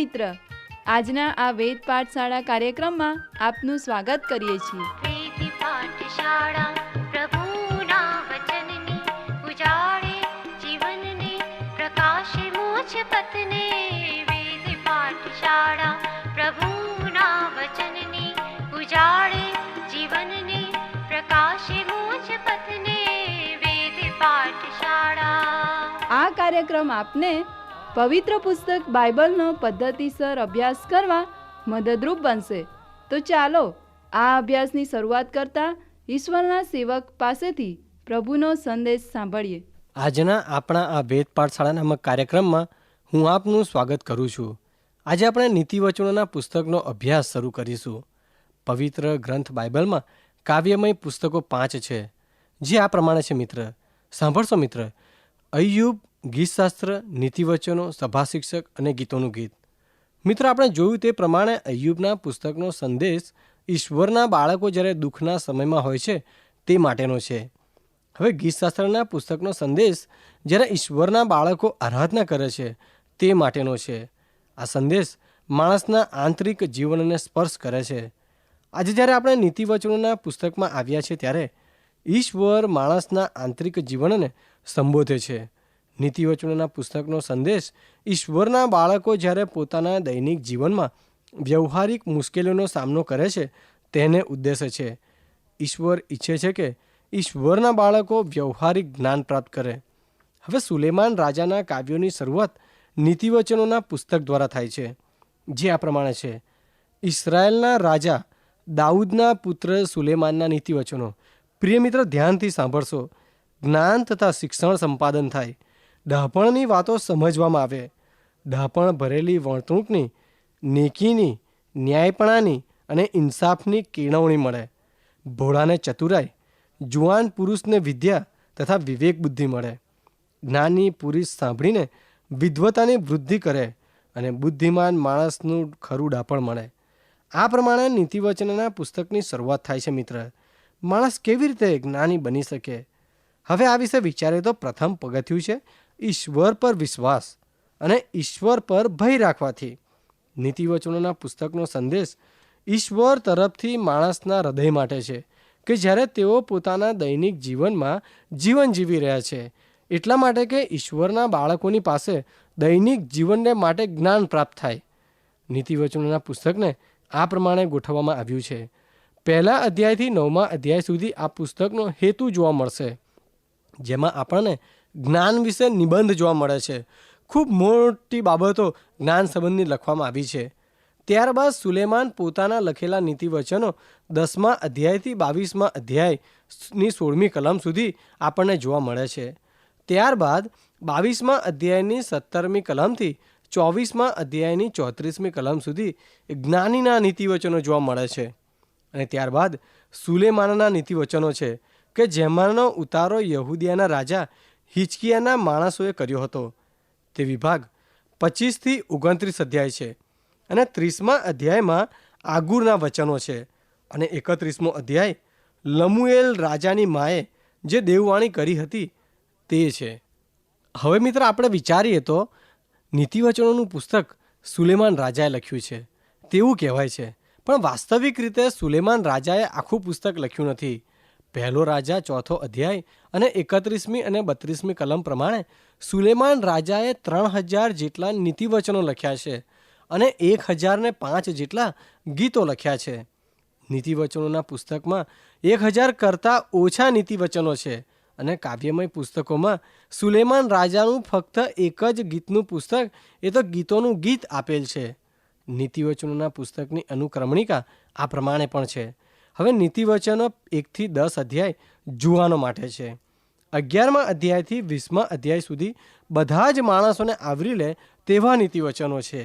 મિત્ર, આજના આ વેદ પાઠશાળા કાર્યક્રમમાં આપનું સ્વાગત કરીએ છીએ. વેદ પાઠશાળા પ્રભુના વચનની ઉજાળે જીવનને પ્રકાશે મોક્ષ પથને. વેદ પાઠશાળા પ્રભુના વચનની ઉજાળે જીવનને પ્રકાશે મોક્ષ પથને. વેદ પાઠશાળા. આ કાર્યક્રમ આપને પવિત્ર પુસ્તક બાઇબલનો પદ્ધતિસર અભ્યાસ કરવા મદદરૂપ બનશે. તો ચાલો આ અભ્યાસની શરૂઆત કરતા ઈશ્વરના સેવક પાસેથી પ્રભુનો સંદેશ સાંભળીએ. આજના આપણા આ વેદ પાઠશાળા નામક કાર્યક્રમમાં હું આપનું સ્વાગત કરું છું. આજે આપણે નીતિવચનોના પુસ્તકનો અભ્યાસ શરૂ કરીશું. પવિત્ર ગ્રંથ બાઇબલમાં કાવ્યમય પુસ્તકો 5 છે, જે આ પ્રમાણે છે. મિત્ર સાંભળશો મિત્ર: અય્યુબ, ગીતશાસ્ત્ર, નીતિવચનો, સભા શિક્ષક અને ગીતોનું ગીત. મિત્રો, આપણે જોયું તે પ્રમાણે અય્યુબના પુસ્તકનો સંદેશ ઈશ્વરના બાળકો જ્યારે દુઃખના સમયમાં હોય છે તે માટેનો છે. હવે ગીતશાસ્ત્રના પુસ્તકનો સંદેશ જ્યારે ઈશ્વરના બાળકો આરાધના કરે છે તે માટેનો છે. આ સંદેશ માણસના આંતરિક જીવનને સ્પર્શ કરે છે. આજે જ્યારે આપણે નીતિવચનોના પુસ્તકમાં આવ્યા છે ત્યારે ઈશ્વર માણસના આંતરિક જીવનને સંબોધે છે. નીતિવચનોના પુસ્તકનો સંદેશ ઈશ્વરના બાળકો જ્યારે પોતાના દૈનિક જીવનમાં વ્યવહારિક મુશ્કેલીઓનો સામનો કરે છે તેને ઉદ્દેશે છે. ઈશ્વર ઈચ્છે છે કે ઈશ્વરના બાળકો વ્યવહારિક જ્ઞાન પ્રાપ્ત કરે. હવે સુલેમાન રાજાના કાવ્યોની શરૂઆત નીતિવચનોના પુસ્તક દ્વારા થાય છે, જે આ પ્રમાણે છે: ઇસરાયેલના રાજા દાઉદના પુત્ર સુલેમાનના નીતિવચનો. પ્રિય મિત્ર, ધ્યાનથી સાંભળશો. જ્ઞાન તથા શિક્ષણ સંપાદન થાય, ડહાપણની વાતો સમજવામાં આવે, ડહાપણ ભરેલી વર્તણૂકની, નેકીની, ન્યાયપણાની અને ઇન્સાફની કેળવણી મળે. ભોળાને ચતુરાઈ, જુવાન પુરુષને વિદ્યા તથા વિવેક બુદ્ધિ મળે. જ્ઞાની પુરુષ સાંભળીને વિદ્વતાની વૃદ્ધિ કરે અને બુદ્ધિમાન માણસનું ખરું ડહાપણ મળે. આ પ્રમાણે નીતિવચનના પુસ્તકની શરૂઆત થાય છે. મિત્ર, માણસ કેવી રીતે જ્ઞાની બની શકે? હવે આ વિશે વિચારે તો પ્રથમ પગથિયું છે ઈશ્વર પર વિશ્વાસ અને ઈશ્વર પર ભય રાખવાથી. નીતિવચનોના પુસ્તકનો સંદેશ ઈશ્વર તરફથી માણસના હૃદય માટે છે કે જ્યારે તેઓ પોતાના દૈનિક જીવનમાં જીવન જીવી રહ્યા છે, એટલા માટે કે ઈશ્વરના બાળકોની પાસે દૈનિક જીવનને માટે જ્ઞાન પ્રાપ્ત થાય. નીતિવચનોના પુસ્તકને આ પ્રમાણે ગોઠવવામાં આવ્યું છે. 1 અધ્યાયથી 9મા અધ્યાય સુધી આ પુસ્તકનો હેતુ જોવા મળશે, જેમાં આપણને જ્ઞાન વિશે નિબંધ જોવા મળે છે. ખૂબ મોટી બાબતો જ્ઞાન સંબંધી લખવામાં આવી છે. ત્યારબાદ સુલેમાન પોતાના લખેલા નીતિવચનો 10મા અધ્યાયથી 22મા અધ્યાયની 16મી કલમ સુધી આપણને જોવા મળે છે. ત્યારબાદ 22મા અધ્યાયની 17મી કલમથી 24મા અધ્યાયની 34મી કલમ સુધી જ્ઞાનીના નીતિવચનો જોવા મળે છે. અને ત્યારબાદ સુલેમાનના નીતિવચનો છે કે જેમાંનો ઉતારો યહૂદિયાના રાજા હિચકિયાના માણસોએ કર્યો હતો. તે વિભાગ 25થી 29 અધ્યાય છે. અને 30મા અધ્યાયમાં આગુરના વચનો છે. અને 31મો અધ્યાય લમુએલ રાજાની માએ જે દેવવાણી કરી હતી તે છે. હવે મિત્ર, આપણે વિચારીએ તો નીતિવચનોનું પુસ્તક સુલેમાન રાજાએ લખ્યું છે તેવું કહેવાય છે, પણ વાસ્તવિક રીતે સુલેમાન રાજાએ આખું પુસ્તક લખ્યું નથી. પહેલો રાજા 4થો અધ્યાય અને 31મી અને 32મી કલમ પ્રમાણે સુલેમાન રાજાએ 3000 જેટલા નીતિવચનો લખ્યા છે અને 1005 જેટલા ગીતો લખ્યા છે. નીતિવચનોના પુસ્તકમાં 1000 કરતાં ઓછા નીતિવચનો છે અને કાવ્યમય પુસ્તકોમાં સુલેમાન રાજાનું ફક્ત એક જ ગીતનું પુસ્તક, એ તો ગીતોનું ગીત આપેલ છે. નીતિવચનોના પુસ્તકની અનુક્રમણિકા આ પ્રમાણે પણ છે. હવે નીતિવચનો 1થી 10 અધ્યાય જુવાનો માટે છે. 11મા અધ્યાયથી 20મા અધ્યાય સુધી બધા જ માણસોને આવરી લે તેવા નીતિવચનો છે.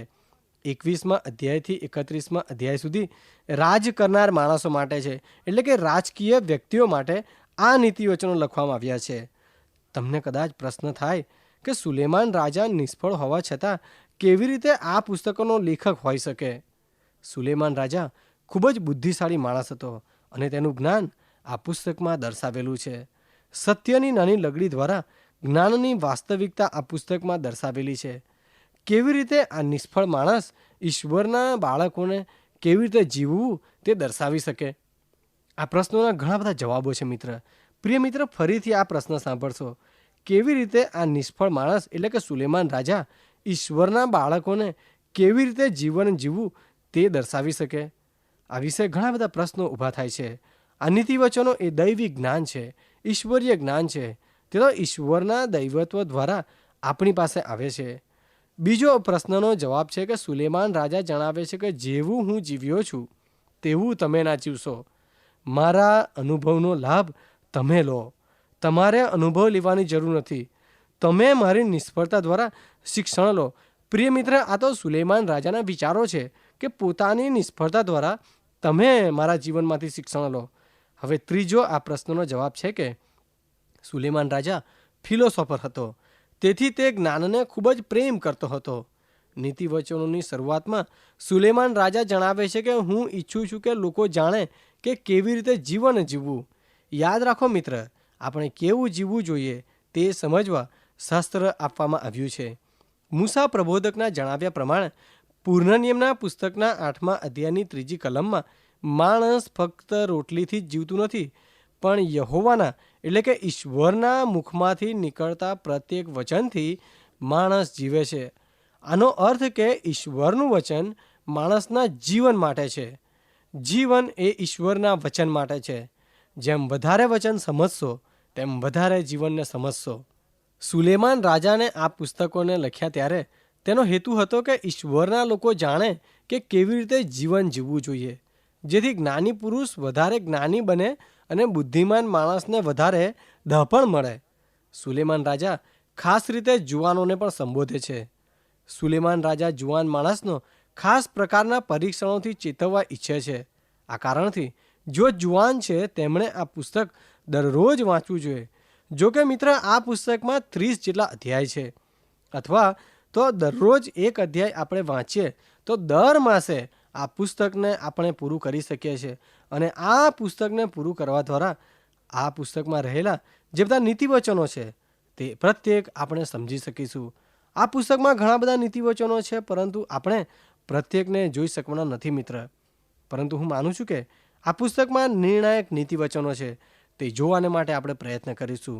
21મા અધ્યાયથી 31મા અધ્યાય સુધી રાજ કરનાર માણસો માટે છે, એટલે કે રાજકીય વ્યક્તિઓ માટે આ નીતિવચનો લખવામાં આવ્યા છે. તમને કદાચ પ્રશ્ન થાય કે સુલેમાન રાજા નિષ્ફળ હોવા છતાં કેવી રીતે આ પુસ્તકોનો લેખક હોઈ શકે? સુલેમાન રાજા ખૂબ જ બુદ્ધિશાળી માણસ હતો અને તેનું જ્ઞાન આ પુસ્તકમાં દર્શાવેલું છે. સત્યની નાની લગડી દ્વારા જ્ઞાનની વાસ્તવિકતા આ પુસ્તકમાં દર્શાવેલી છે. કેવી રીતે આ નિષ્ફળ માણસ ઈશ્વરના બાળકોને કેવી રીતે જીવવું તે દર્શાવી શકે? આ પ્રશ્નોના ઘણા બધા જવાબો છે મિત્ર. પ્રિય મિત્ર, ફરીથી આ પ્રશ્ન સાંભળશો. કેવી રીતે આ નિષ્ફળ માણસ એટલે કે સુલેમાન રાજા ઈશ્વરના બાળકોને કેવી રીતે જીવન જીવવું તે દર્શાવી શકે? આ વિશે ઘણા બધા પ્રશ્નો ઊભા થાય છે. આ નીતિવચનો એ દૈવી જ્ઞાન છે, ઈશ્વરીય જ્ઞાન છે. તે તો ઈશ્વરના દૈવત્વ દ્વારા આપણી પાસે આવે છે. બીજો પ્રશ્નનો જવાબ છે કે સુલેમાન રાજા જણાવે છે કે જેવું હું જીવ્યો છું તેવું તમે ના જીવશો. મારા અનુભવનો લાભ તમે લો. તમારે અનુભવ લેવાની જરૂર નથી. તમે મારી નિષ્ફળતા દ્વારા શિક્ષણ લો. પ્રિય મિત્ર, આ તો સુલેમાન રાજાના વિચારો છે કે પોતાની નિષ્ફળતા દ્વારા તમે મારા જીવનમાંથી શિક્ષણ લો. હવે ત્રીજો આ પ્રશ્નનો જવાબ છે કે સુલેમાન રાજા ફિલોસોફર હતો, તેથી તે જ્ઞાનને ખૂબ જ પ્રેમ કરતો હતો. નીતિવચનોની શરૂઆતમાં સુલેમાન રાજા જણાવે છે કે હું ઈચ્છું છું કે લોકો જાણે કે કેવી રીતે જીવન જીવવું. યાદ રાખો મિત્ર, આપણે કેવું જીવવું જોઈએ તે સમજવા શાસ્ત્ર આપવામાં આવ્યું છે. મૂસા પ્રબોધકના જણાવ્યા પ્રમાણે પૂર્ણનિયમના પુસ્તકના 8મા અધ્યાયની 3જી કલમમાં માણસ ફક્ત રોટલીથી જ જીવતું નથી, પણ યહોવાના એટલે કે ઈશ્વરના મુખમાંથી નીકળતા પ્રત્યેક વચનથી માણસ જીવે છે. આનો અર્થ કે ઈશ્વરનું વચન માણસના જીવન માટે છે. જીવન એ ઈશ્વરના વચન માટે છે. જેમ વધારે વચન સમજશો તેમ વધારે જીવનને સમજશો. સુલેમાન રાજાને આ પુસ્તકોને લખ્યા ત્યારે તેનો હેતુ હતો કે ઈશ્વરના લોકો જાણે કે કેવી રીતે જીવન જીવવું જોઈએ, જેથી જ્ઞાની પુરુષ વધારે જ્ઞાની બને અને બુદ્ધિમાન માણસને વધારે ડહાપણ મળે. સુલેમાન રાજા ખાસ રીતે જુવાનોને પણ સંબોધે છે. સુલેમાન રાજા જુવાન માણસનો ખાસ પ્રકારના પરીક્ષણોથી ચેતવવા ઈચ્છે છે. આ કારણથી જો જુવાન છે તેમણે આ પુસ્તક દરરોજ વાંચવું જોઈએ. જો કે મિત્ર, આ પુસ્તકમાં 30 જેટલા અધ્યાય છે, અથવા તો દરરોજ એક અધ્યાય આપણે વાંચીએ તો દર માસે આ પુસ્તકને આપણે પૂરું કરી શકીએ છીએ. અને આ પુસ્તકને પૂરું કરવા દ્વારા આ પુસ્તકમાં રહેલા જે બધા નીતિવચનો છે તે પ્રત્યેક આપણે સમજી શકીશું. આ પુસ્તકમાં ઘણા બધા નીતિવચનો છે, પરંતુ આપણે પ્રત્યેકને જોઈ શકવાના નથી મિત્ર. પરંતુ હું માનું છું કે આ પુસ્તકમાં નિર્ણાયક નીતિવચનો છે, તે જોવાને માટે આપણે પ્રયત્ન કરીશું.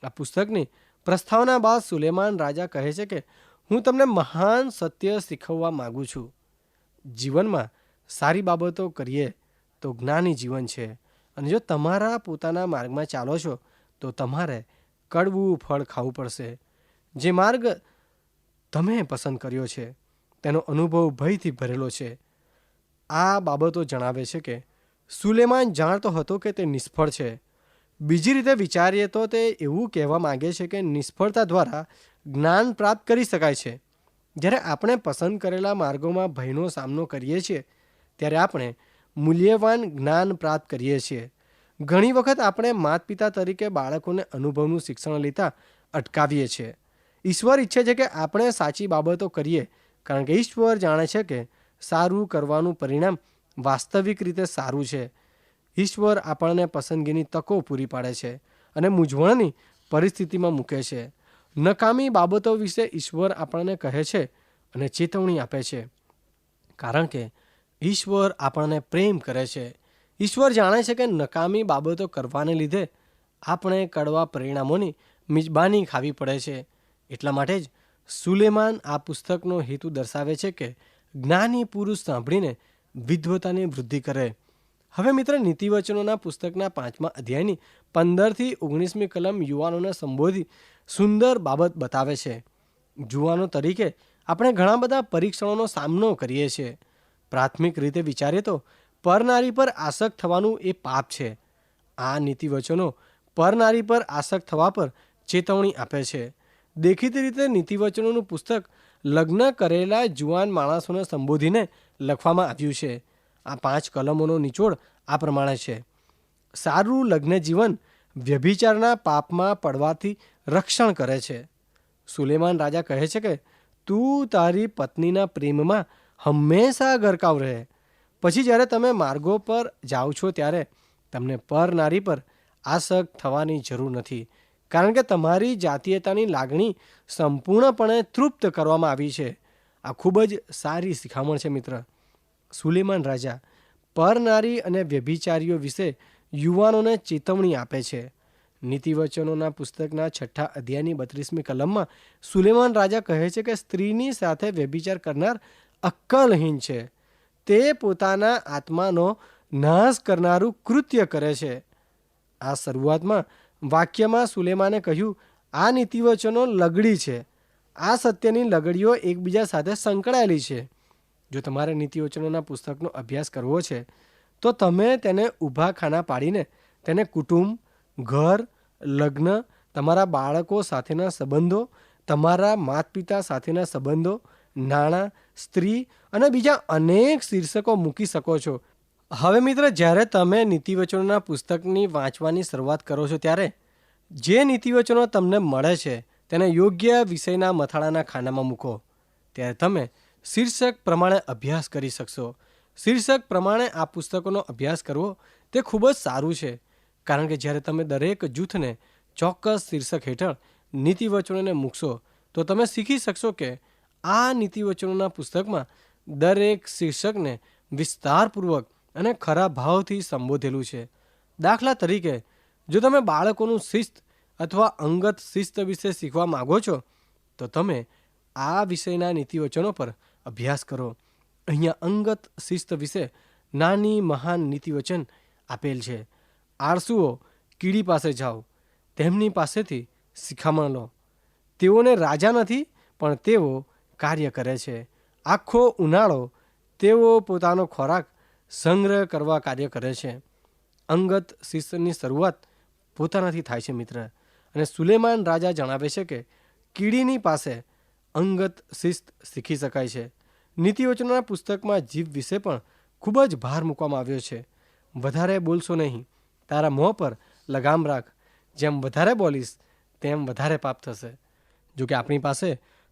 આ પુસ્તકની પ્રસ્તાવના બાદ સુલેમાન રાજા કહે છે કે હું તમને મહાન સત્ય શીખવવા માગું છું. જીવનમાં સારી બાબતો કરીએ તો જ્ઞાની જીવન છે, અને જો તમારા પોતાના માર્ગમાં ચાલો છો તો તમારે કડવું ફળ ખાવું પડશે. જે માર્ગ તમે પસંદ કર્યો છે તેનો અનુભવ ભયથી ભરેલો છે. આ બાબતો જણાવે છે કે સુલેમાન જાણતો હતો કે તે નિષ્ફળ છે. બીજી રીતે વિચારીએ તો તે એવું કહેવા માંગે છે કે નિષ્ફળતા દ્વારા જ્ઞાન પ્રાપ્ત કરી શકાય છે. જ્યારે આપણે પસંદ કરેલા માર્ગોમાં ભયનો સામનો કરીએ છીએ ત્યારે આપણે મૂલ્યવાન જ્ઞાન પ્રાપ્ત કરીએ છીએ. ઘણી વખત આપણે માતા પિતા તરીકે બાળકોને અનુભવનું શિક્ષણ લેતા અટકાવીએ છીએ. ઈશ્વર ઈચ્છે છે કે આપણે સાચી બાબતો કરીએ, કારણ કે ઈશ્વર જાણે છે કે સારું કરવાનું પરિણામ વાસ્તવિક રીતે સારું છે. ઈશ્વર આપણને પસંદગીની તકો પૂરી પાડે છે અને મૂંઝવણની પરિસ્થિતિમાં મૂકે છે. નકામી બાબતો વિશે ઈશ્વર આપણને કહે છે અને ચેતવણી આપે છે, કારણ કે ઈશ્વર આપણને પ્રેમ કરે છે. ઈશ્વર જાણે છે કે નકામી બાબતો કરવાને લીધે આપણે કડવા પરિણામોની મિજબાની ખાવી પડે છે. એટલા માટે જ સુલેમાન આ પુસ્તકનો હેતુ દર્શાવે છે કે જ્ઞાની પુરુષ સાંભળીને વિદ્વતાની વૃદ્ધિ કરે. હવે મિત્ર, નીતિવચનોના પુસ્તકના 5મા અધ્યાયની 15થી 19મી કલમ યુવાનોને સંબોધી સુંદર બાબત બતાવે છે. જુવાનો તરીકે આપણે ઘણા બધા પરીક્ષણોનો સામનો કરીએ છીએ. પ્રાથમિક રીતે વિચારીએ તો પરનારી પર આસક્ત થવાનું એ પાપ છે. આ નીતિવચનો પરનારી પર આસક્ત થવા પર ચેતવણી આપે છે. દેખીતી રીતે નીતિવચનોનું પુસ્તક લગ્ન કરેલા જુવાન માણસોને સંબોધીને લખવામાં આવ્યું છે. આ 5 કલમોનો નિચોડ આ પ્રમાણે છે. સારું લગ્ન જીવન વ્યભિચારના પાપમાં પડવાથી રક્ષણ કરે છે. સુલેમાન રાજા કહે છે કે તું તારી પત્નીના પ્રેમમાં હંમેશા ગરકાવ રહે. પછી જ્યારે તમે માર્ગો પર જાઓ છો ત્યારે તમને પર નારી પર આસક્ત થવાની જરૂર નથી, કારણ કે તમારી જાતીયતાની લાગણી સંપૂર્ણપણે તૃપ્ત કરવામાં આવી છે. આ ખૂબ જ સારી શિખામણ છે મિત્ર. સુલેમાન રાજા પરનારી અને વ્યભિચારીઓ વિશે યુવાનોને ચેતવણી આપે છે. નીતિવચનોના પુસ્તકના 6 અધ્યાયની 32મી કલમમાં સુલેમાન રાજા કહે છે કે સ્ત્રીની સાથે વ્યભિચાર કરનાર અક્કલહીન છે. તે પોતાના આત્માનો નાશ કરનારું કૃત્ય કરે છે. આ શરૂઆતમાં વાક્યમાં સુલેમાને કહ્યું, આ નીતિવચનો લગડી છે. આ સત્યની લગડીઓ એકબીજા સાથે સંકળાયેલી છે. જો તમારે નીતિવચનોના પુસ્તકનો અભ્યાસ કરવો છે તો તમે તેને ઊભા ખાના પાડીને તેને કુટુંબ, ઘર, લગ્ન, તમારા બાળકો સાથેના સંબંધો, તમારા માતા પિતા સાથેના સંબંધો, નાણાં, સ્ત્રી અને બીજા અનેક શીર્ષકો મૂકી શકો છો. હવે મિત્ર, જ્યારે તમે નીતિવચનોના પુસ્તકની વાંચવાની શરૂઆત કરો છો ત્યારે જે નીતિવચનો તમને મળે છે તેને યોગ્ય વિષયના મથાળાના ખાનામાં મૂકો. ત્યારે તમે શીર્ષક પ્રમાણે અભ્યાસ કરી શકશો. શીર્ષક પ્રમાણે આ પુસ્તકોનો અભ્યાસ કરવો તે ખૂબ જ સારું છે, કારણ કે જ્યારે તમે દરેક જૂથને ચોક્કસ શીર્ષક હેઠળ નીતિવચનોને મૂકશો તો તમે શીખી શકશો કે આ નીતિવચનોના પુસ્તકમાં દરેક શીર્ષકને વિસ્તારપૂર્વક અને ખરા ભાવથી સંબોધેલું છે. દાખલા તરીકે, જો તમે બાળકોનું શિસ્ત અથવા અંગત શિસ્ત વિશે શીખવા માગો છો તો તમે આ વિષયના નીતિવચનો પર અભ્યાસ કરો. અહીંયા અંગત શિસ્ત વિશે નાની મહાન નીતિવચન આપેલ છે. આળસુઓ કીડી પાસે જાઓ, તેમની પાસેથી શિખામણ લો. તેઓને રાજા નથી, પણ તેઓ કાર્ય કરે છે. આખો ઉનાળો તેઓ પોતાનો ખોરાક સંગ્રહ કરવા કાર્ય કરે છે. અંગત શિસ્તની શરૂઆત પોતાનાથી થાય છે મિત્ર. અને સુલેમાન રાજા જણાવે છે કે કીડીની પાસે અંગત શિસ્ત શીખી શકાય છે. નીતિવચનોના પુસ્તકમાં જીભ વિશે પણ ખૂબ જ ભાર મૂકવામાં આવ્યો છે. વધારે બોલશો નહીં, તારા મોં પર લગામ રાખ. જેમ વધારે બોલીશ તેમ વધારે પાપ થશે. જોકે આપણી પાસે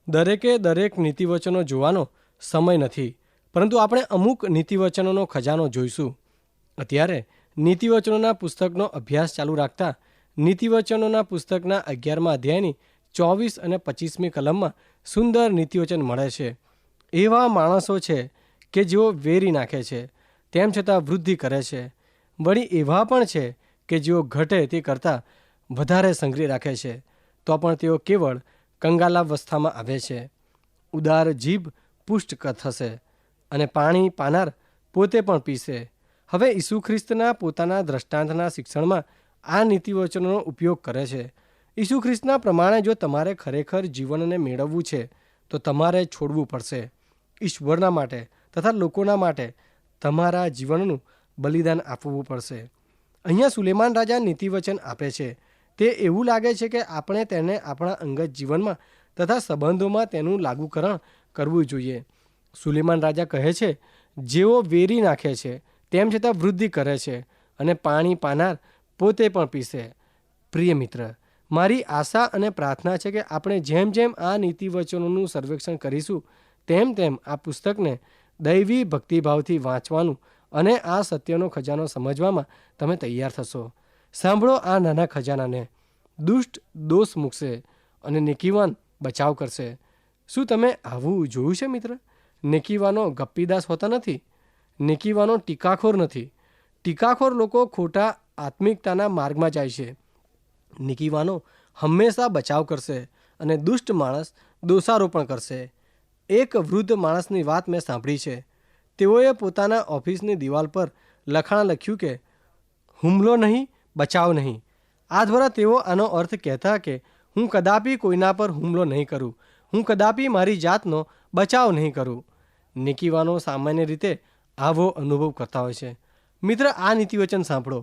દરેક નીતિવચનો જોવાનો સમય નથી, પરંતુ આપણે અમુક નીતિવચનોનો ખજાનો જોઈશું. અત્યારે નીતિવચનોના પુસ્તકનો અભ્યાસ ચાલુ રાખતા નીતિવચનોના પુસ્તકના 11મા અધ્યાયની 24 અને 25મી કલમમાં સુંદર નીતિવચન મળે છે. એવા માણસો છે કે જેઓ વેરી નાખે છે, તેમ છતાં વૃદ્ધિ કરે છે. વળી એવા પણ છે કે જેઓ ઘટે તે કરતાં વધારે સંગ્રહી રાખે છે, તો પણ તેઓ કેવળ કંગાલાવસ્થામાં આવે છે. ઉદાર જીભ પુષ્ટ થશે અને પાણી પાનાર પોતે પણ પીશે. હવે ઈસુ ખ્રિસ્તના પોતાના દ્રષ્ટાંતના શિક્ષણમાં આ નીતિવચનોનો ઉપયોગ કરે છે. ઈસુ ખ્રિસ્તના પ્રમાણે જો તમારે ખરેખર જીવનને મેળવવું છે તો તમારે છોડવું પડશે. ઈશ્વરના માટે તથા લોકોના માટે તમારા જીવનનું બલિદાન આપવું પડશે. અહીંયા સુલેમાન રાજા નીતિવચન આપે છે. તે એવું લાગે છે કે આપણે તેને આપણા અંગત જીવનમાં તથા સંબંધોમાં તેનું લાગુકરણ કરવું જોઈએ. સુલેમાન રાજા કહે છે, જેઓ વેરી નાખે છે તેમ છતાં વૃદ્ધિ કરે છે અને પાણી પાનાર પોતે પણ પીશે. પ્રિય મિત્ર, મારી આશા અને પ્રાર્થના છે કે આપણે જેમ જેમ આ નીતિવચનોનું સર્વેક્ષણ કરીશું તેમ તેમ આ પુસ્તકને દૈવી ભક્તિભાવથી વાંચવાનું અને આ સત્યનો ખજાનો સમજવામાં તમે તૈયાર થશો. સાંભળો, આ નાના ખજાનાને દુષ્ટ દોષ મૂકશે અને નેકીવાન બચાવ કરશે. શું તમે આવું જોયું છે મિત્ર? નેકીવાનો ગપ્પીદાસ હોતા નથી. નેકીવાનો ટીકાખોર નથી. ટીકાખોર લોકો ખોટા આત્મિકતાના માર્ગમાં જાય છે. નેકીવાનો હંમેશા બચાવ કરશે અને દુષ્ટ માણસ દોષારોપણ કરશે. એક વૃદ્ધ માણસની વાત મેં સાંભળી છે. તેઓએ પોતાના ઓફિસની દિવાલ પર લખાણ લખ્યું કે હુમલો નહીં, બચાવ નહીં. આ દ્વારા તેઓ આનો અર્થ કહેતા કે હું કદાપી કોઈના પર હુમલો નહીં કરું, હું કદાપી મારી જાતનો બચાવ નહીં કરું. નેકીવાનો સામાન્ય રીતે આવો અનુભવ કરતા હોય છે. મિત્ર, આ નીતિવચન સાંભળો.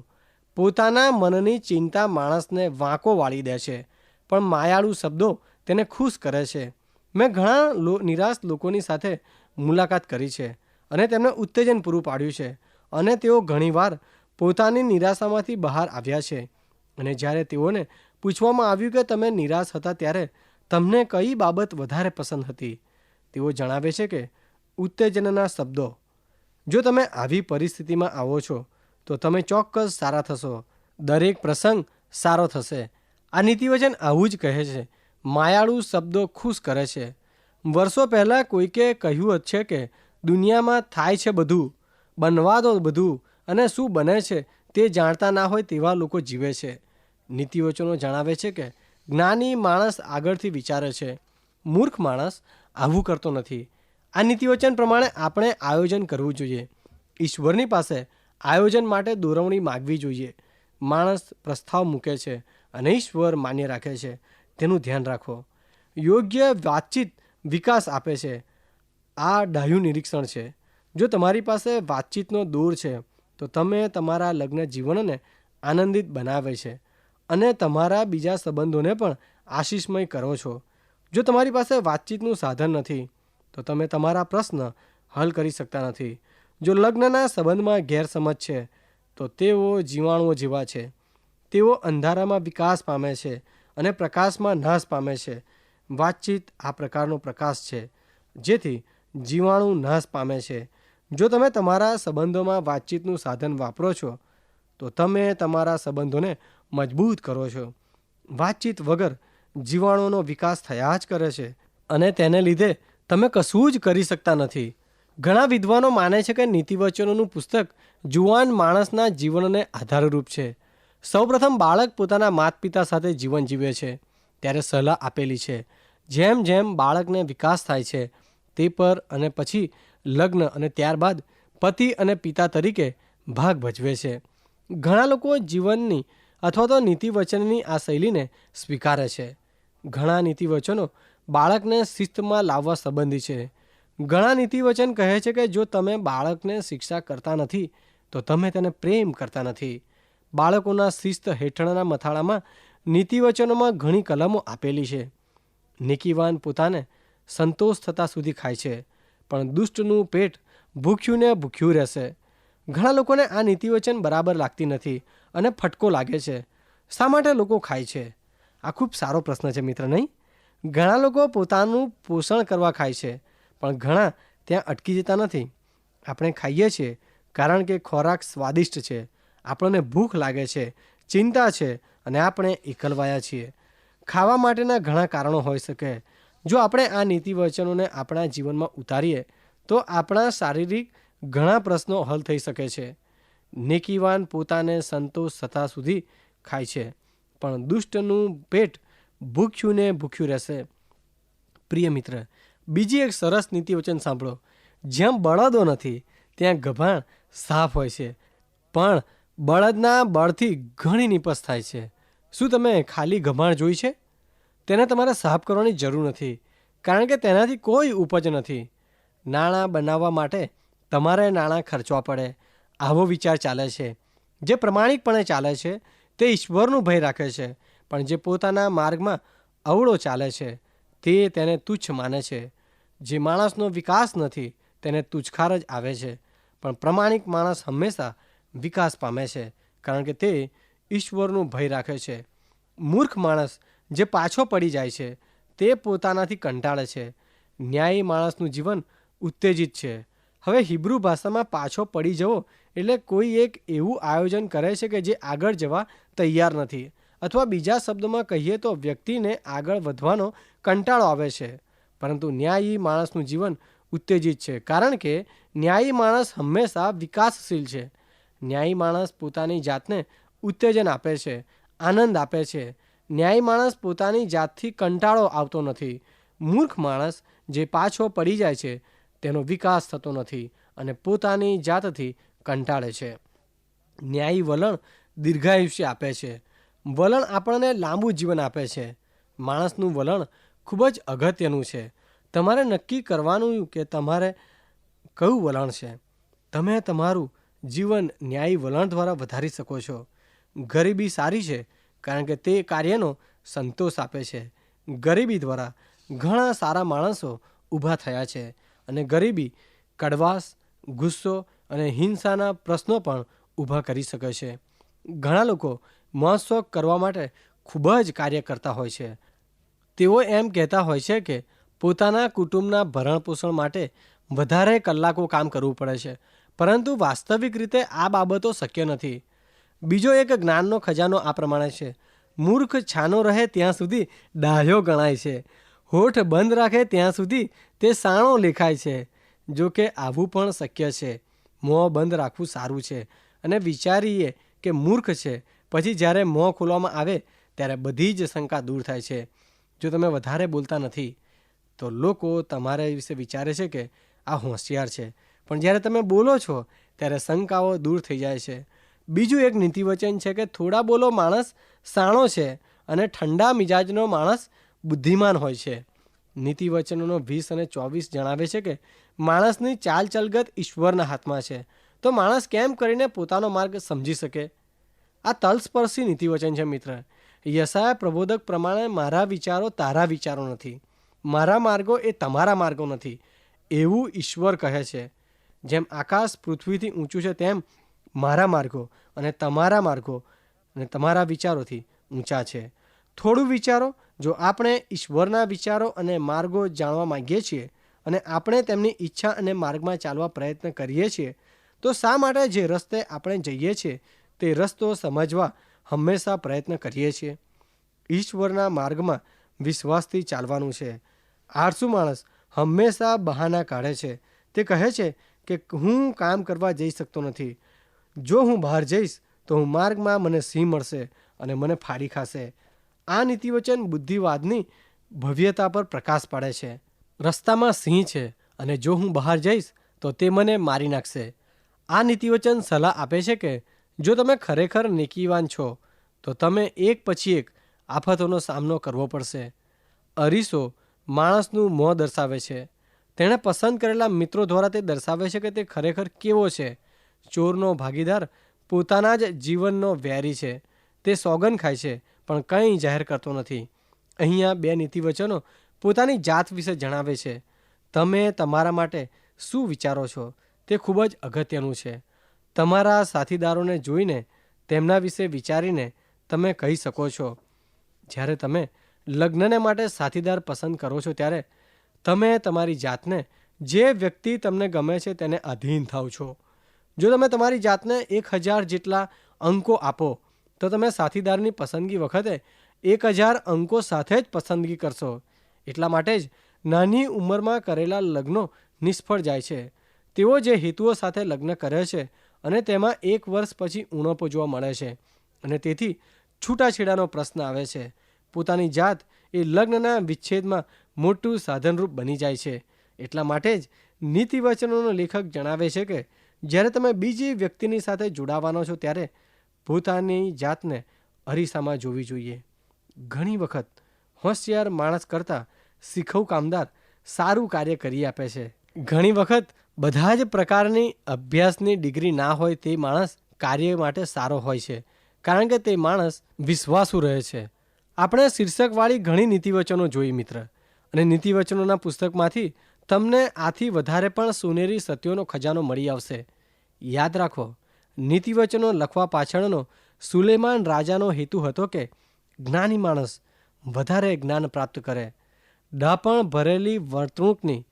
પોતાના મનની ચિંતા માણસને વાંકો વાળી દે છે, પણ માયાળુ શબ્દો તેને ખુશ કરે છે. મેં ઘણા નિરાશ લોકોની સાથે મુલાકાત કરી છે અને તેમને ઉત્તેજન પૂરું પાડ્યું છે, અને તેઓ ઘણીવાર પોતાની નિરાશામાંથી બહાર આવ્યા છે. અને જ્યારે તેઓને પૂછવામાં આવ્યું કે તમે નિરાશ હતા ત્યારે તમને કઈ બાબત વધારે પસંદ હતી, તેઓ જણાવે છે કે ઉત્તેજનના શબ્દો. જો તમે આવી પરિસ્થિતિમાં આવો છો તો તમે ચોક્કસ સારા થશો. દરેક પ્રસંગ સારો થશે. આ નીતિવચન આવું જ કહે છે. માયાળુ શબ્દો ખુશ કરે છે. વર્ષો પહેલાં કોઈકે કહ્યું જ છે કે દુનિયામાં થાય છે બધું, બનવા દો બધું, અને શું બને છે તે જાણતા ના હોય તેવા લોકો જીવે છે. નીતિવચનો જણાવે છે કે જ્ઞાની માણસ આગળથી વિચારે છે, મૂર્ખ માણસ આવું કરતો નથી. આ નીતિવચન પ્રમાણે આપણે આયોજન કરવું જોઈએ. ઈશ્વરની પાસે આયોજન માટે દોરવણી માગવી જોઈએ. માણસ પ્રસ્તાવ મૂકે છે અને ઈશ્વર માન્ય રાખે છે, તેનું ધ્યાન રાખો. યોગ્ય વાતચીત વિકાસ આપે છે. આ ડાહ્યું નિરીક્ષણ છે. જો તમારી પાસે વાતચીતનો દોર છે તો તમે તમારા લગ્ન જીવનને આનંદિત બનાવે છે અને તમારા બીજા સંબંધોને પણ આશીષમય કરો છો. જો તમારી પાસે વાતચીતનું સાધન નથી તો તમે તમારા પ્રશ્ન હલ કરી શકતા નથી. જો લગ્નના સંબંધમાં ગેરસમજ છે તો તેઓ જીવાણુઓ જેવા છે. તેઓ અંધારામાં વિકાસ પામે છે અને પ્રકાશમાં નાશ પામે છે. વાતચીત આ પ્રકારનો પ્રકાશ છે જેથી જીવાણુ નાશ પામે છે. જો તમે તમારા સંબંધોમાં વાતચીતનું સાધન વાપરો છો તો તમે તમારા સંબંધોને મજબૂત કરો છો. વાતચીત વગર જીવાણુનો વિકાસ થયા જ કરે છે અને તેને લીધે તમે કશું જ કરી શકતા નથી. ઘણા વિદ્વાનો માને છે કે નીતિવચનોનું પુસ્તક જુવાન માણસના જીવનને આધારરૂપ છે. સૌપ્રથમ બાળક પોતાના માતા પિતા સાથે જીવન જીવે છે ત્યારે સલાહ આપેલી છે. જેમ જેમ બાળકને વિકાસ થાય છે તે પર અને પછી લગ્ન અને ત્યારબાદ પતિ અને પિતા તરીકે ભાગ ભજવે છે. ઘણા લોકો જીવનની અથવા તો નીતિવચનની આ શૈલીને સ્વીકારે છે. ઘણા નીતિવચનો બાળકને શિસ્તમાં લાવવા સંબંધી છે. ઘણા નીતિવચન કહે છે કે જો તમે બાળકને શિક્ષા કરતા નથી તો તમે તેને પ્રેમ કરતા નથી. બાળકોના શિસ્ત હેઠળના મથાળામાં નીતિવચનોમાં ઘણી કલમો આપેલી છે. નીતિવાન પોતાને સંતોષ થતા સુધી ખાય છે, પણ દુષ્ટનું પેટ ભૂખ્યું ને ભૂખ્યું રહેશે. ઘણા લોકોને આ નીતિવચન બરાબર લાગતી નથી અને ફટકો લાગે છે. શા માટે લોકો ખાય છે? આ ખૂબ સારો પ્રશ્ન છે મિત્ર, નહીં? ઘણા લોકો પોતાનું પોષણ કરવા ખાય છે, પણ ઘણા ત્યાં અટકી જતા નથી. આપણે ખાઈએ છીએ કારણ કે ખોરાક સ્વાદિષ્ટ છે, આપણને ભૂખ લાગે છે, ચિંતા છે અને આપણે એકલવાયા છીએ. ખાવા માટેના ઘણા કારણો હોઈ શકે. જો આપણે આ નીતિવચનોને આપણા જીવનમાં ઉતારીએ તો આપણા શારીરિક ઘણા પ્રશ્નો હલ થઈ શકે છે. નેકીવાન પોતાને સંતોષ થતા સુધી ખાય છે, પણ દુષ્ટનું પેટ ભૂખ્યું ને ભૂખ્યું રહેશે. પ્રિય મિત્ર, બીજી એક સરસ નીતિવચન સાંભળો. જ્યાં બળદો નથી ત્યાં ગભાણ સાફ હોય છે, પણ બળદના બળથી ઘણી નિપજ થાય છે. શું તમે ખાલી ગભાણ જોઈ છે? તેને તમારે સાફ કરવાની જરૂર નથી, કારણ કે તેનાથી કોઈ ઉપજ નથી. નાણાં બનાવવા માટે તમારે નાણાં ખર્ચવા પડે, આવો વિચાર ચાલે છે. જે પ્રમાણિકપણે ચાલે છે તે ઈશ્વરનું ભય રાખે છે, પણ જે પોતાના માર્ગમાં અવળો ચાલે છે તે તેને તુચ્છ માને છે. જે માણસનો વિકાસ નથી તેને તુચ્છખાર જ આવે છે, પણ પ્રમાણિક માણસ હંમેશા વિકાસ પામે છે, કારણ કે તે ઈશ્વરનું ભય રાખે છે. મૂર્ખ માણસ જે પાછો પડી જાય છે તે પોતાનાથી કંટાળે છે. ન્યાયી માણસનું જીવન ઉત્તેજિત છે. હવે હિબ્રુ ભાષામાં પાછો પડી જવો એટલે કોઈ એક એવું આયોજન કરે છે કે જે આગળ જવા તૈયાર નથી, અથવા બીજા શબ્દોમાં કહીએ તો વ્યક્તિને આગળ વધવાનો કંટાળો આવે છે. પરંતુ ન્યાયી માણસનું જીવન ઉત્તેજિત છે, કારણ કે ન્યાયી માણસ હંમેશા વિકાસશીલ છે. ન્યાયી માણસ પોતાની જાતને ઉત્તેજન આપે છે, આનંદ આપે છે. ન્યાયી માણસ પોતાની જાતથી કંટાળો આવતો નથી. મૂર્ખ માણસ જે પાછો પડી જાય છે તેનો વિકાસ થતો નથી અને પોતાની જાતથી કંટાળે છે. ન્યાયી વલણ દીર્ઘાયુષ્ય આપે છે. વલણ આપણને લાંબુ જીવન આપે છે. માણસનું વલણ ખૂબ જ અગત્યનું છે. તમારે નક્કી કરવાનું કે તમારે કયું વલણ છે. તમે તમારું જીવન ન્યાયી વલણ દ્વારા વધારી શકો છો. ગરીબી સારી છે કારણ કે તે કાર્યનો સંતોષ આપે છે. ગરીબી દ્વારા ઘણા સારા માણસો ઊભા થયા છે અને ગરીબી કડવાશ, ગુસ્સો અને હિંસાના પ્રશ્નો પણ ઊભા કરી શકે છે. ઘણા લોકો મોજશોખ કરવા માટે ખૂબ જ કાર્ય કરતા હોય છે. તેઓ એમ કહેતા હોય છે કે પોતાના કુટુંબના ભરણપોષણ માટે વધારે કલાકો કામ કરવું પડે છે, પરંતુ વાસ્તવિક રીતે આ બાબતો શક્ય નથી. બીજો એક જ્ઞાનનો ખજાનો આ પ્રમાણે છે: મૂર્ખ છાનો રહે ત્યાં સુધી ડાહ્યો ગણાય છે. હોઠ બંધ રાખે ત્યાં સુધી તે સાણો લેખાય છે. જો કે આવું પણ શક્ય છે. મોં બંધ રાખવું સારું છે અને વિચારીએ કે મૂર્ખ છે, પછી જ્યારે મોં ખોલવામાં આવે ત્યારે બધી જ શંકા દૂર થાય છે. જો તમે વધારે બોલતા નથી તો લોકો તમારા વિશે વિચારે છે કે આ હોશિયાર છે, પણ જ્યારે તમે બોલો છો ત્યારે શંકાઓ દૂર થઈ જાય છે. બીજું એક નીતિવચન છે કે થોડા બોલો માણસ સાણો છે અને ઠંડા મિજાજનો માણસ બુદ્ધિમાન હોય છે. નીતિવચનોનો 20 અને 24 જણાવે છે કે માણસની ચાલ ચલગત ઈશ્વરના હાથમાં છે, તો માણસ કેમ કરીને પોતાનો માર્ગ સમજી શકે? આ તલસ્પર્શી નીતિવચન છે મિત્ર. યશાયા પ્રબોધક પ્રમાણે મારા વિચારો તારા વિચારો નથી, મારા માર્ગો એ તમારા માર્ગો નથી, એવું ઈશ્વર કહે છે. જેમ આકાશ પૃથ્વીથી ઊંચું છે તેમ મારા માર્ગો અને તમારા વિચારોથી ઊંચા છે. થોડું વિચારો, જો આપણે ઈશ્વરના વિચારો અને માર્ગો જાણવા માંગીએ છીએ અને આપણે તેમની ઈચ્છા અને માર્ગમાં ચાલવા પ્રયત્ન કરીએ છીએ, તો શા માટે જે રસ્તે આપણે જઈએ છીએ તે રસ્તો સમજવા હંમેશા પ્રયત્ન કરીએ છીએ? ઈશ્વરના માર્ગમાં વિશ્વાસથી ચાલવાનું છે. આળસુ માણસ હંમેશા બહાના કાઢે છે. તે કહે છે કે હું કામ કરવા જઈ શકતો નથી. જો હું બહાર જઈશ તો હું માર્ગમાં મને સિંહ મળશે અને મને ફાડી ખાશે. આ નીતિવચન બુદ્ધિવાદની ભવ્યતા પર પ્રકાશ પાડે છે. રસ્તામાં સિંહ છે અને જો હું બહાર જઈશ તો તે મને મારી નાખશે. આ નીતિવચન સલાહ આપે છે કે જો તમે ખરેખર નેકીવાન છો તો તમે એક પછી એક આફતોનો સામનો કરવો પડશે. અરીસો માણસનું મોં દર્શાવે છે. તેણે પસંદ કરેલા મિત્રો દ્વારા તે દર્શાવે છે કે તે ખરેખર કેવો છે. ચોરનો ભાગીદાર પોતાના જ જીવનનો વેરી છે. તે સોગન ખાય છે પણ કંઈ જાહેર કરતો નથી. અહીંયા 2 નીતિવચનો પોતાની જાત વિશે જણાવે છે. તમે તમારા માટે શું વિચારો છો તે ખૂબ જ અગત્યનું છે. તમારા સાથીદારોને જોઈને તેમના વિશે વિચારીને તમે કહી શકો છો. જ્યારે તમે લગ્નને માટે સાથીદાર પસંદ કરો છો ત્યારે તમે તમારી જાતને જે વ્યક્તિ તમને ગમે છે તેને અધીન થાવ છો. જો તમે તમારી જાતને 1000 જેટલા અંકો આપો તો તમે સાથીદારની પસંદગી વખતે 1000 અંકો સાથે જ પસંદગી કરશો. એટલા માટે જ નાની ઉંમરમાં કરેલા લગ્નો નિષ્ફળ જાય છે. તેઓ જે હેતુઓ સાથે લગ્ન કરે છે અને તેમાં 1 વર્ષ પછી ઉણપો જોવા મળે છે અને તેથી છૂટાછેડાનો પ્રશ્ન આવે છે. પોતાની જાત એ લગ્નના વિચ્છેદમાં મોટું સાધનરૂપ બની જાય છે. એટલા માટે જ નીતિવચનોનો લેખક જણાવે છે કે જ્યારે તમે બીજી વ્યક્તિની સાથે જોડાવાનો છો ત્યારે પોતાની જાતને અરીસામાં જોવી જોઈએ. ઘણી વખત હોશિયાર માણસ કરતાં શીખવ કામદાર સારું કાર્ય કરી આપે છે. ઘણી વખત બધા જ પ્રકારની અભ્યાસની ડિગ્રી ના હોય તે માણસ કાર્ય માટે સારો હોય છે, કારણ કે તે માણસ વિશ્વાસુ રહે છે. આપણે શીર્ષકવાળી ઘણી નીતિવચનો જોઈ મિત્ર, અને નીતિવચનોના પુસ્તકમાંથી તમને આથી વધારે પણ સોનેરી સત્યોનો ખજાનો મળી આવશે. યાદ રાખો, નીતિવચનો લખવા પાછળનો સુલેમાન રાજાનો હેતુ હતો કે જ્ઞાની માણસ વધારે જ્ઞાન પ્રાપ્ત કરે, ડાપણ ભરેલી વર્તણૂકની,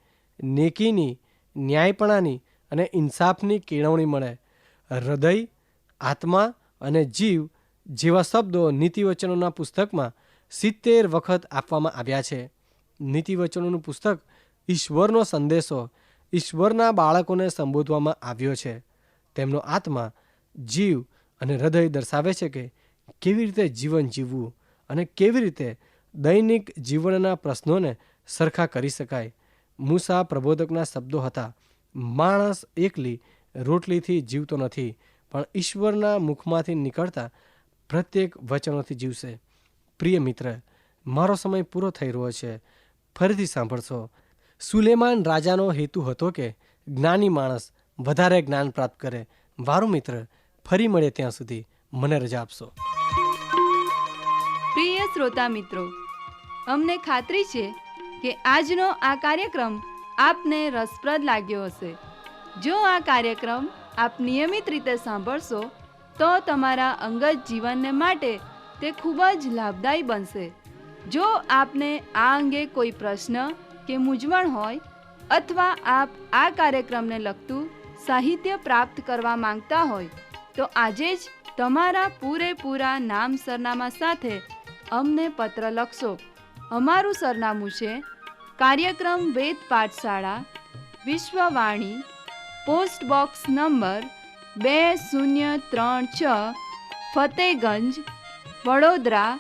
નેકીની, ન્યાયપણાની અને ઇન્સાફની કેળવણી મળે. હૃદય, આત્મા અને જીવ જેવા શબ્દો નીતિવચનોના પુસ્તકમાં 70 વખત આપવામાં આવ્યા છે. નીતિવચનોનું પુસ્તક ઈશ્વરનો સંદેશો ઈશ્વરના બાળકોને સંબોધવામાં આવ્યો છે. તેમનો આત્મા, જીવ અને હૃદય દર્શાવે છે કે કેવી રીતે જીવન જીવવું અને કેવી રીતે દૈનિક જીવનના પ્રશ્નોને સરખા કરી શકાય. મૂસા પ્રબોધકના શબ્દો હતા, માણસ એકલી રોટલીથી જીવતો નથી, પણ ઈશ્વરના મુખમાંથી નીકળતા પ્રત્યેક વચનોથી જીવશે. પ્રિય મિત્ર, મારો સમય પૂરો થઈ રહ્યો છે. ફરીથી સાંભળશો. સુલેમાન રાજાનો હેતુ હતો કે જ્ઞાની માણસ વધારે જ્ઞાન પ્રાપ્ત કરે. વારું મિત્ર, ફરી મળે ત્યાં સુધી મને રજા આપશો. પ્રિય શ્રોતા મિત્રો, અમને ખાતરી છે કે આજનો આ કાર્યક્રમ આપને રસપ્રદ લાગ્યો હશે. જો આ કાર્યક્રમ આપ નિયમિત રીતે સાંભળશો તો તમારા અંગત જીવનને માટે તે ખૂબ જ લાભદાયી બનશે. જો આપને આ અંગે કોઈ પ્રશ્ન કે મૂંઝવણ હોય અથવા આપ આ કાર્યક્રમને લગતું સાહિત્ય પ્રાપ્ત કરવા માંગતા હોય તો આજે જ તમારા પૂરેપૂરા નામ સરનામા સાથે અમને પત્ર લખશો. અમારું સરનામું છે કાર્યક્રમ વેદ પાઠશાળા, Vishwavani, post box number 2036, Fatehganj, Vadodara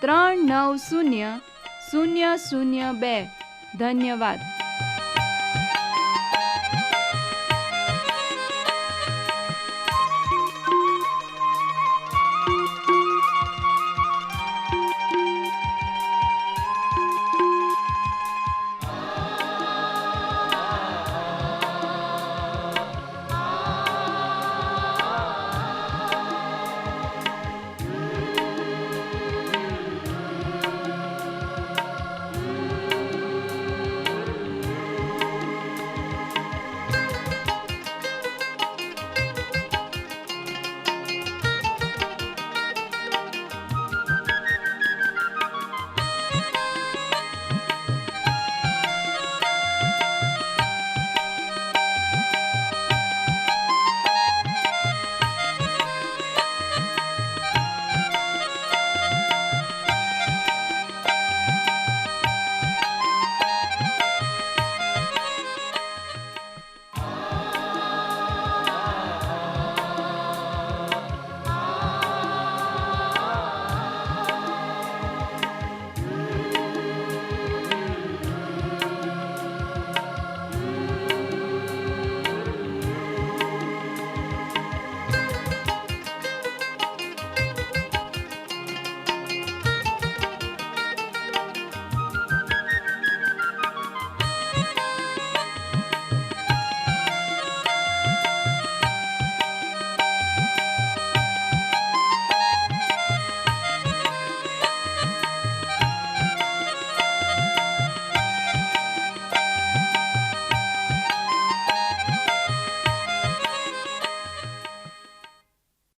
390002. ધન્યવાદ.